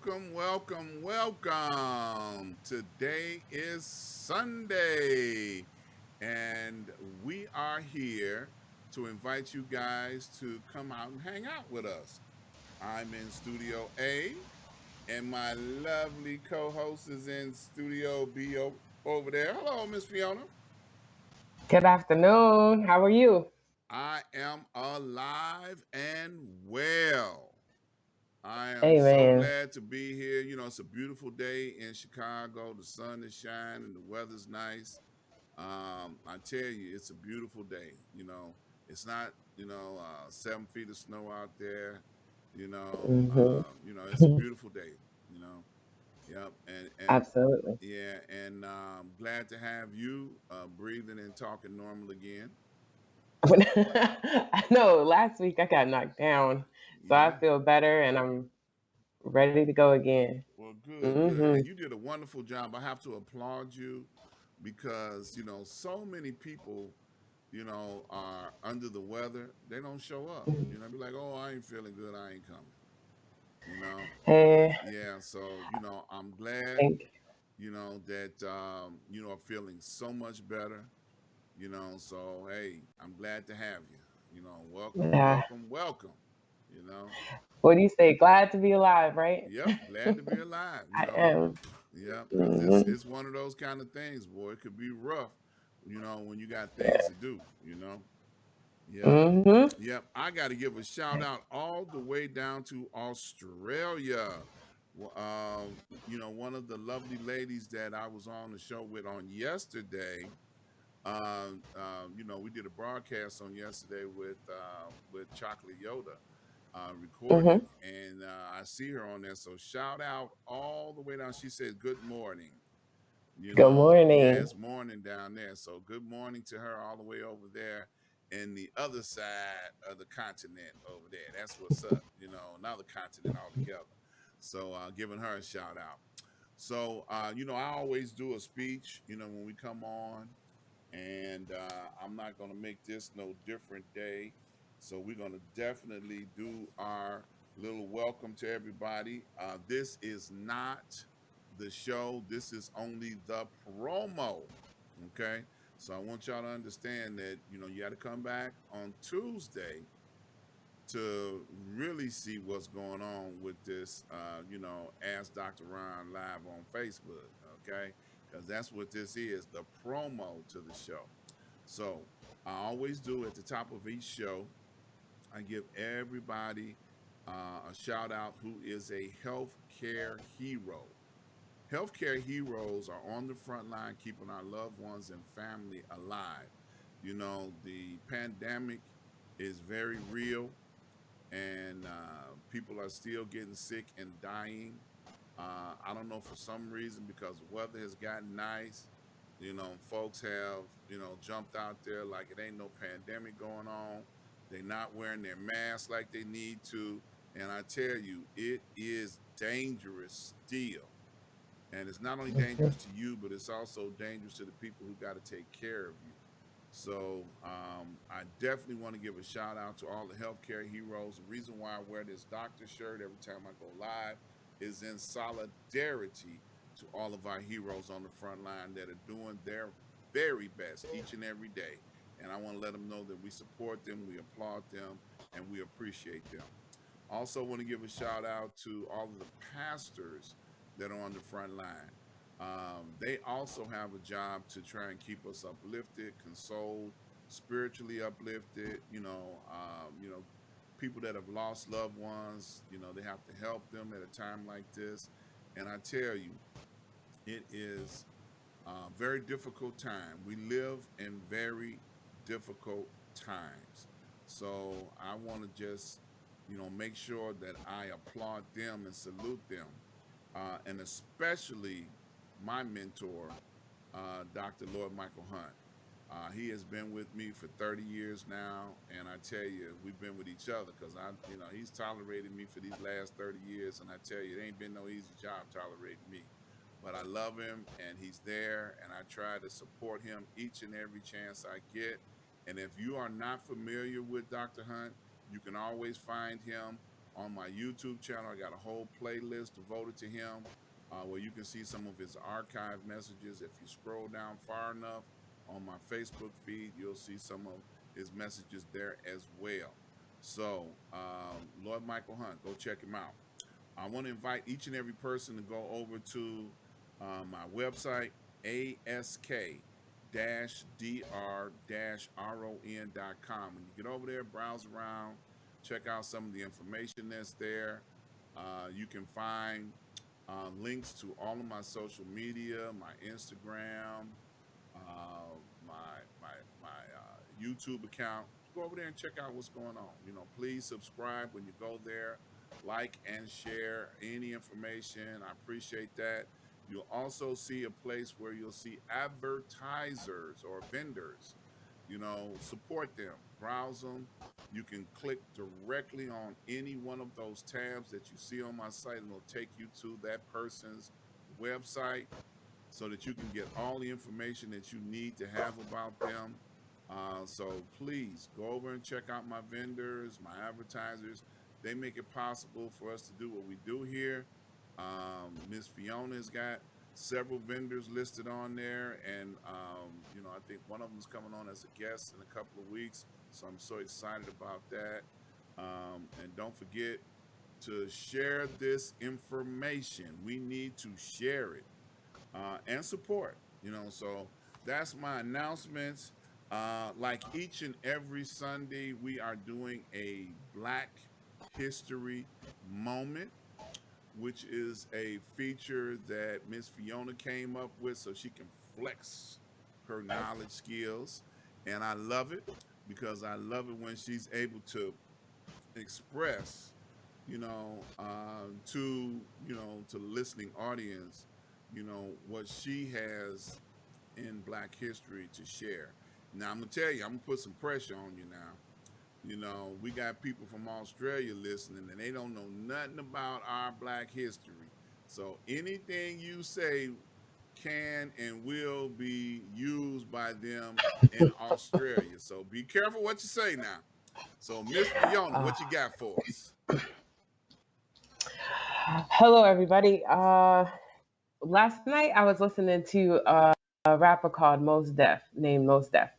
welcome. Today is Sunday, and we are here to invite you guys to come out and hang out with us. I'm in Studio A, and my lovely co host is in Studio B over there. Hello, Miss Fiona. Good afternoon. How are you? I am alive and well. I am so Amen. glad to be here. It's a beautiful day in Chicago. The sun is shining, the weather's nice. I tell you, it's a beautiful day. It's not 7 feet of snow out there. Hmm. It's a beautiful day. You know, yep, and Absolutely. yeah, and glad to have you breathing and talking normal again. I know last week I got knocked down, so I Yeah. feel better and I'm ready to go again. Well, good, good. Hmm. And you did a wonderful job. I have to applaud you because, so many people, are under the weather. They don't show up. Be like, oh, I ain't feeling good. I ain't coming. You know? Hey, Yeah. So, I'm glad, thank that, are feeling so much better, So, hey, I'm glad to have you. you. Welcome, Yeah. welcome, welcome, you know? What do you say? Glad to be alive, right? Yep. Glad to be alive, I am. Yeah, because it's Hmm. it's one of those kind of things, boy. It could be rough, when you got things Yeah. to do. Yep. Hmm. Yep. I got to give a shout out all the way down to Australia. One of the lovely ladies that I was on the show with on yesterday. We did a broadcast on yesterday with Chocolate Yoda, recording it, Hmm. and I see her on there. So shout out all the way down. She said, "Good morning." Good Yeah, morning. it's morning down there. So good morning to her all the way over there in the other side of the continent over there. That's what's up. Another continent altogether. So giving her a shout out. So I always do a speech. When we come on, and I'm not going to make this no different day. So we're going to definitely do our little welcome to everybody. This is not the show. This is only the promo. Okay. So I want y'all to understand that, you got to come back on Tuesday to really see what's going on with this, Ask Dr. Ron live on Facebook. Okay. Because that's what this is, the promo to the show. So I always do at the top of each show, I give everybody a shout out who is a healthcare hero. Healthcare heroes are on the front line keeping our loved ones and family alive. The pandemic is very real, and people are still getting sick and dying. I don't know, for some reason, because the weather has gotten nice. Folks have jumped out there like it ain't no pandemic going on. They're not wearing their masks like they need to, and I tell you, it is dangerous still. And it's not only dangerous to you, but it's also dangerous to the people who got to take care of you. So I definitely want to give a shout out to all the healthcare heroes. The reason why I wear this doctor shirt every time I go live is in solidarity to all of our heroes on the front line that are doing their very best each and every day. And I want to let them know that we support them, we applaud them, and we appreciate them. Also, want to give a shout out to all of the pastors that are on the front line. They also have a job to try and keep us uplifted, consoled, spiritually uplifted. People that have lost loved ones. They have to help them at a time like this. And I tell you, it is a very difficult time. We live in very difficult times. So I want to just, make sure that I applaud them and salute them, and especially my mentor, Dr. Lord Michael Hunt. He has been with me for 30 years now, and I tell you, we've been with each other because he's tolerated me for these last 30 years, and I tell you, it ain't been no easy job tolerating me. But I love him, and he's there, and I try to support him each and every chance I get. And if you are not familiar with Dr. Hunt, you can always find him On my YouTube channel, I got a whole playlist devoted to him where you can see some of his archive messages. If you scroll down far enough on my Facebook feed, you'll see some of his messages there as well. So, Lord Michael Hunt, go check him out. I want to invite each and every person to go over to my website, ask-dr-ron.com. When you get over there, browse around, check out some of the information that's there. You can find links to all of my social media, my Instagram, my YouTube account. Go over there and check out what's going on. Please subscribe when you go there, like and share any information. I appreciate that. You'll also see a place where you'll see advertisers or vendors. Support them, browse them. You can click directly on any one of those tabs that you see on my site, and it'll take you to that person's website so that you can get all the information that you need to have about them. So please go over and check out my vendors, my advertisers. They make it possible for us to do what we do here. Miss Fiona's got several vendors listed on there, and I think one of them is coming on as a guest in a couple of weeks. So I'm so excited about that. And don't forget to share this information. We need to share it and support. So that's my announcements. Like each and every Sunday, we are doing a Black History Moment, which is a feature that Miss Fiona came up with so she can flex her knowledge skills. And I love it because I love it when she's able to express, to the listening audience, what she has in Black history to share. Now I'm gonna tell you, I'm gonna put some pressure on you now. We got people from Australia listening, and they don't know nothing about our Black history. So anything you say can and will be used by them in Australia. So be careful what you say now. So Miss Fiona, Uh, what you got for us? Hello, everybody. Last night I was listening to a rapper called Mos Def, named Mos Def.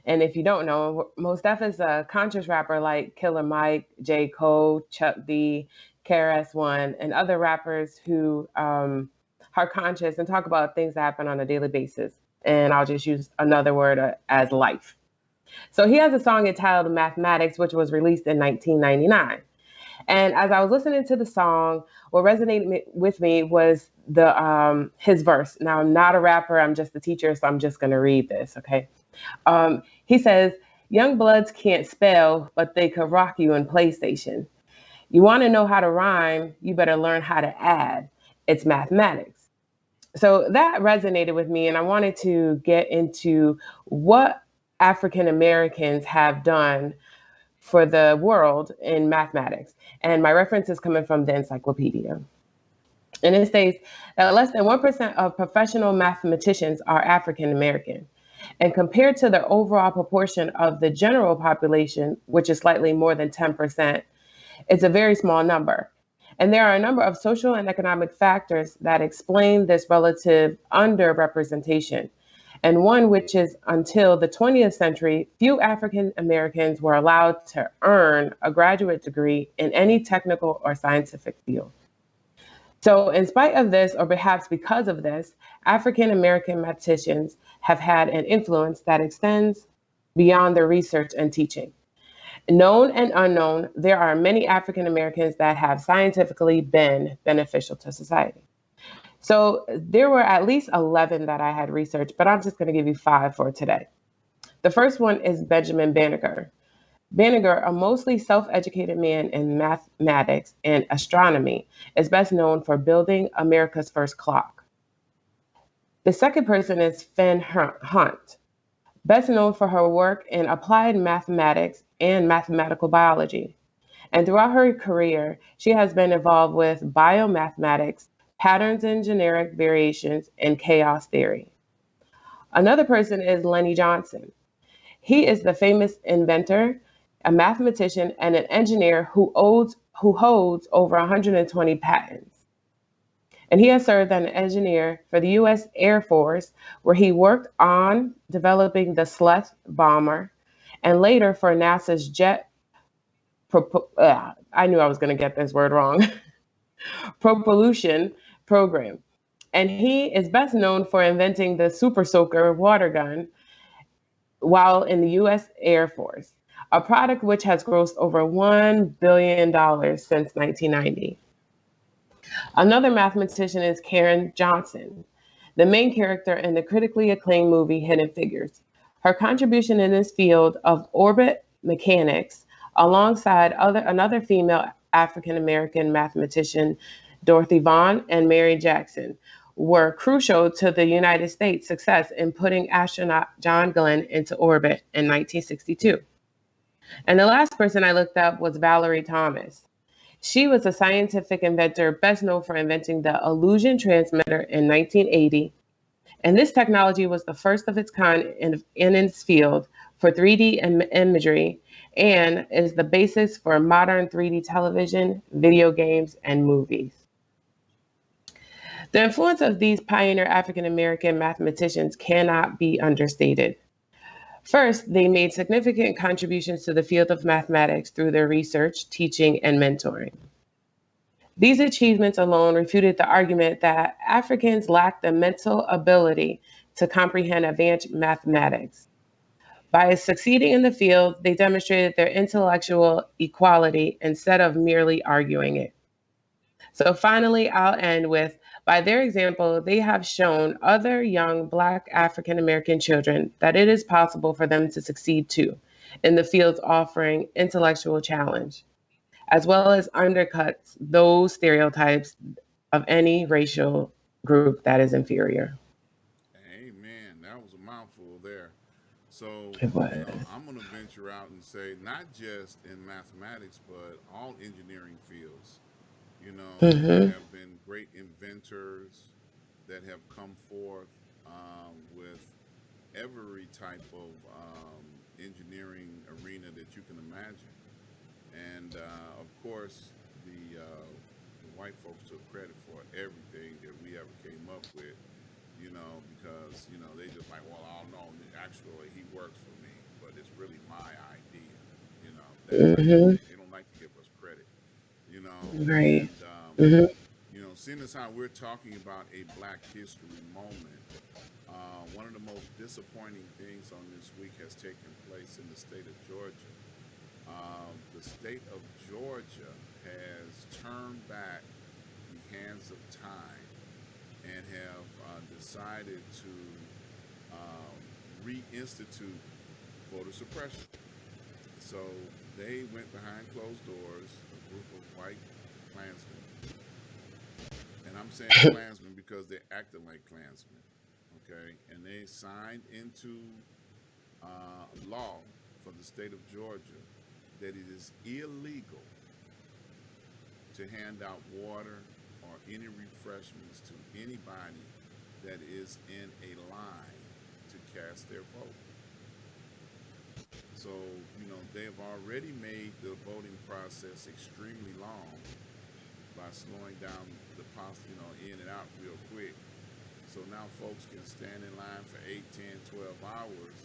And if you don't know, Mos Def is a conscious rapper like Killer Mike, J. Cole, Chuck D, KRS-One, and other rappers who are conscious and talk about things that happen on a daily basis. And I'll just use another word as life. So he has a song entitled Mathematics, which was released in 1999. And as I was listening to the song, what resonated with me was the his verse. Now I'm not a rapper; I'm just a teacher, so I'm just going to read this. Okay. He says, "Young bloods can't spell, but they could rock you in PlayStation. You want to know how to rhyme? You better learn how to add. It's mathematics." So that resonated with me, and I wanted to get into what African Americans have done for the world in mathematics. And my reference is coming from the encyclopedia. And it states that less than 1% of professional mathematicians are African American. And compared to the overall proportion of the general population, which is slightly more than 10%, it's a very small number. And there are a number of social and economic factors that explain this relative underrepresentation. And one which is until the 20th century, few African Americans were allowed to earn a graduate degree in any technical or scientific field. So, in spite of this, or perhaps because of this, African American mathematicians have had an influence that extends beyond their research and teaching. Known and unknown, there are many African Americans that have scientifically been beneficial to society. So there were at least 11 that I had researched, but I'm just going to give you five for today. The first one is Benjamin Banneker. Banneker, a mostly self educated man in mathematics and astronomy, is best known for building America's first clock. The second person is Fan Hunt, best known for her work in applied mathematics and mathematical biology. And throughout her career, she has been involved with biomathematics, patterns and generic variations, and chaos theory. Another person is Lenny Johnson. He is the famous inventor, a mathematician, and an engineer who holds over 120 patents. And he has served as an engineer for the U.S. Air Force, where he worked on developing the Sleth bomber, and later for NASA's I knew I was going to get this word wrong, propulsion program. And he is best known for inventing the Super Soaker water gun while in the U.S. Air Force, a product which has grossed over $1 billion since 1990. Another mathematician is Karen Johnson, the main character in the critically acclaimed movie Hidden Figures. Her contribution in this field of orbit mechanics, alongside another female African American mathematician, Dorothy Vaughan and Mary Jackson, were crucial to the United States' success in putting astronaut John Glenn into orbit in 1962. And the last person I looked up was Valerie Thomas. She was a scientific inventor best known for inventing the illusion transmitter in 1980. And this technology was the first of its kind in its field for 3D imagery and is the basis for modern 3D television, video games, and movies. The influence of these pioneer African American mathematicians cannot be understated. First, they made significant contributions to the field of mathematics through their research, teaching, and mentoring. These achievements alone refuted the argument that Africans lacked the mental ability to comprehend advanced mathematics. By succeeding in the field, they demonstrated their intellectual equality instead of merely arguing it. So finally, I'll end with by their example, they have shown other young Black African American children that it is possible for them to succeed too in the fields offering intellectual challenge, as well as undercuts those stereotypes of any racial group that is inferior. Amen. That was a mouthful there. So, It was. I'm going to venture out and say not just in mathematics, but all engineering fields. There Mm-hmm. have been great inventors that have come forth with every type of engineering arena that you can imagine. And of course, the white folks took credit for everything that we ever came up with, because, they just like, well, I don't know, actually, he works for me, but it's really my idea, that type of Mm-hmm. thing. They don't like to give us credit, Right. and, Mm-hmm. seeing as how we're talking about a Black History moment, one of the most disappointing things on this week has taken place in the state of Georgia. The state of Georgia has turned back the hands of time and have decided to reinstitute voter suppression. So they went behind closed doors, a group of white Klansmen, and I'm saying Klansmen because they're acting like Klansmen, okay? And they signed into law for the state of Georgia that it is illegal to hand out water or any refreshments to anybody that is in a line to cast their vote. So, they have already made the voting process extremely long by slowing down the in and out real quick. So now folks can stand in line for 8, 10, 12 hours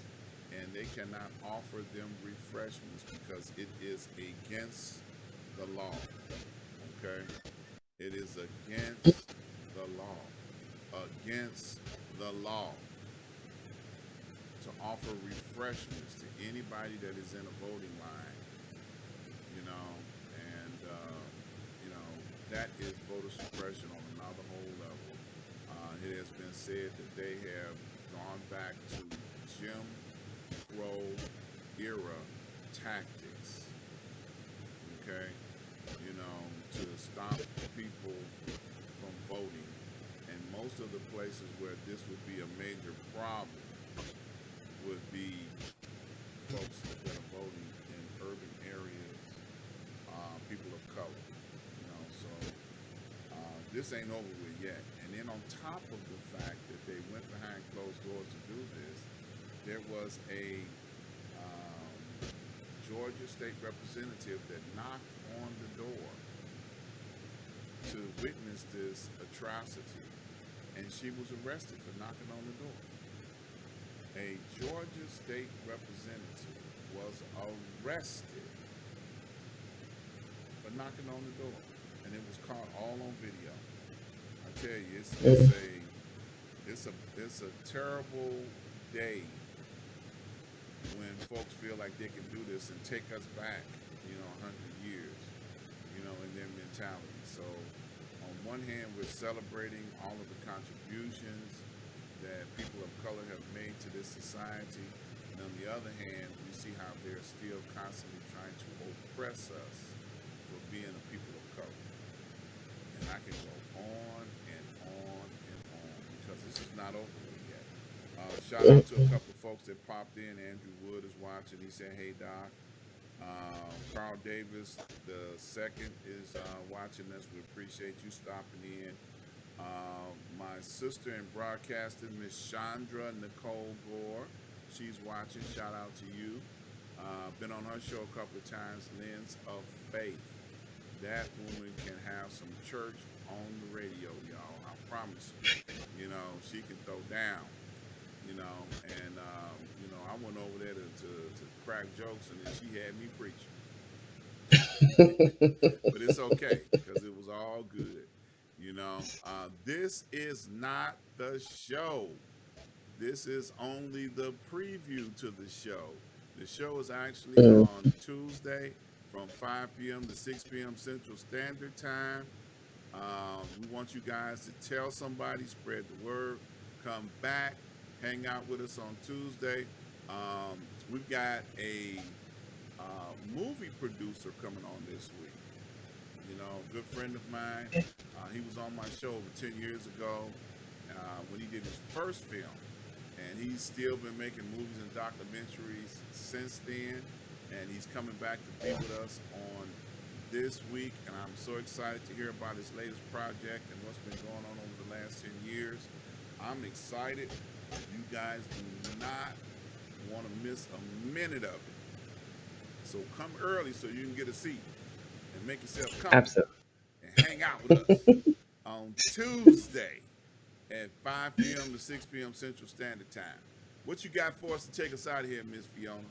and they cannot offer them refreshments because it is against the law. Okay? It is against the law. Against the law to offer refreshments to anybody that is in a voting line, and that is voter suppression on another whole level. It has been said that they have gone back to Jim Crow era tactics, okay, to stop people from voting. And most of the places where this would be a major problem would be folks that are voting in urban areas, people of color, so this ain't over with yet. And then on top of the fact that they went behind closed doors to do this, there was a Georgia state representative that knocked on the door to witness this atrocity, and she was arrested for knocking on the door. A Georgia state representative was arrested for knocking on the door, and it was caught all on video. I tell you, it's a terrible day when folks feel like they can do this and take us back, 100 years, in their mentality. So, on one hand, we're celebrating all of the contributions that people of color have made to this society, and on the other hand, we see how they're still constantly trying to oppress us for being a people of color. And I can go on and on and on because this is not over with yet. Shout out to a couple of folks that popped in. Andrew Wood is watching. He said, "Hey Doc." Carl Davis the second is watching us. We appreciate you stopping in. My sister in broadcasting, Miss Chandra Nicole Gore, she's watching. Shout out to you. Been on her show a couple of times. Lens of Faith. That woman can have some church on the radio, y'all. I promise you. She can throw down. And I went over there to crack jokes, and then she had me preaching. But it's okay because it was all good. This is not the show. This is only the preview to the show. The show is actually on Tuesday from 5 p.m. to 6 p.m. Central Standard Time. We want you guys to tell somebody, spread the word, come back, hang out with us on Tuesday. We've got a movie producer coming on this week. Good friend of mine. He was on my show over 10 years ago when he did his first film. And he's still been making movies and documentaries since then. And he's coming back to be with us on this week. And I'm so excited to hear about his latest project and what's been going on over the last 10 years. I'm excited. You guys do not want to miss a minute of it. So come early so you can get a seat and make yourself comfortable. Absolutely. And hang out with us on Tuesday at 5 p.m. to 6 p.m. Central Standard Time. What you got for us to take us out of here, Miss Fiona?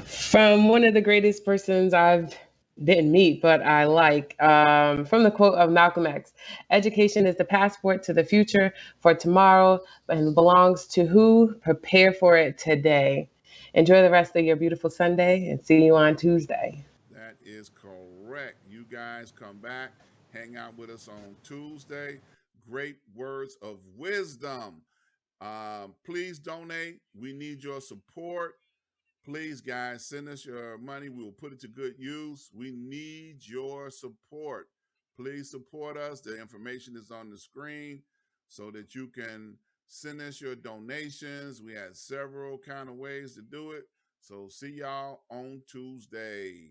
From one of the greatest persons I've didn't meet, but I like, from the quote of Malcolm X: "Education is the passport to the future for tomorrow and belongs to who? Prepare for it today." Enjoy the rest of your beautiful Sunday and see you on Tuesday. That is correct. You guys come back, hang out with us on Tuesday. Great words of wisdom. Please donate. We need your support. Please, guys, send us your money. We will put it to good use. We need your support. Please support us. The information is on the screen so that you can send us your donations. We have several kind of ways to do it. So see y'all on Tuesday.